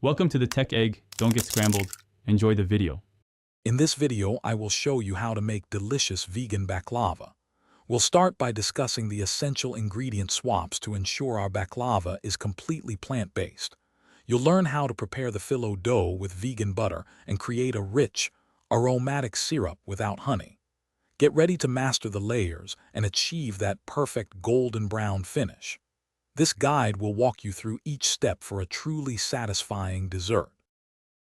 Welcome to the Tech Egg. Don't get scrambled. Enjoy the video. In this video, I will show you how to make delicious vegan baklava. We'll start by discussing the essential ingredient swaps to ensure our baklava is completely plant-based. You'll learn how to prepare the phyllo dough with vegan butter and create a rich, aromatic syrup without honey. Get ready to master the layers and achieve that perfect golden brown finish. This guide will walk you through each step for a truly satisfying dessert.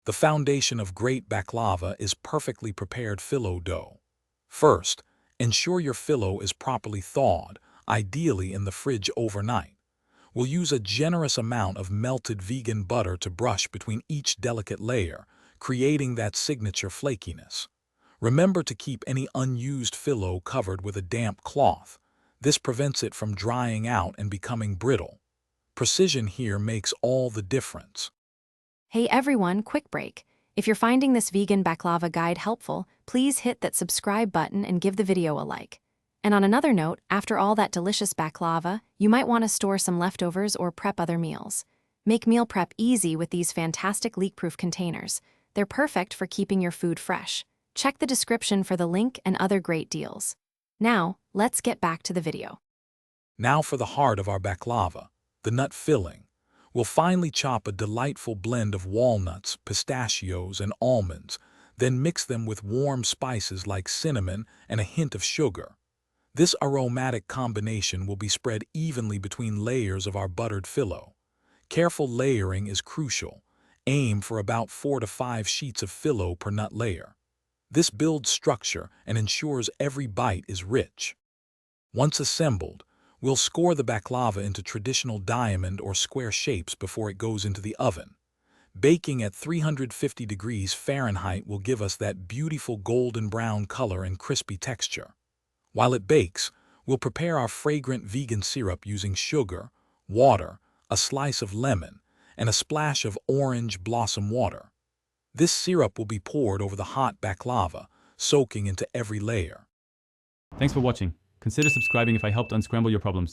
The foundation of great baklava is perfectly prepared phyllo dough. First, ensure your phyllo is properly thawed, ideally in the fridge overnight. We'll use a generous amount of melted vegan butter to brush between each delicate layer, creating that signature flakiness. Remember to keep any unused phyllo covered with a damp cloth. This prevents it from drying out and becoming brittle. Precision here makes all the difference. Hey everyone, quick break. If you're finding this vegan baklava guide helpful, please hit that subscribe button and give the video a like. And on another note, after all that delicious baklava, you might want to store some leftovers or prep other meals. Make meal prep easy with these fantastic leak-proof containers. They're perfect for keeping your food fresh. Check the description for the link and other great deals. Now, let's get back to the video. Now for the heart of our baklava, the nut filling. We'll finely chop a delightful blend of walnuts, pistachios, and almonds, then mix them with warm spices like cinnamon and a hint of sugar. This aromatic combination will be spread evenly between layers of our buttered phyllo. Careful layering is crucial. Aim for about 4 to 5 sheets of phyllo per nut layer. This builds structure and ensures every bite is rich. Once assembled, we'll score the baklava into traditional diamond or square shapes before it goes into the oven. Baking at 350 degrees Fahrenheit will give us that beautiful golden brown color and crispy texture. While it bakes, we'll prepare our fragrant vegan syrup using sugar, water, a slice of lemon, and a splash of orange blossom water. This syrup will be poured over the hot baklava, soaking into every layer. Thanks for watching. Consider subscribing if I helped unscramble your problems.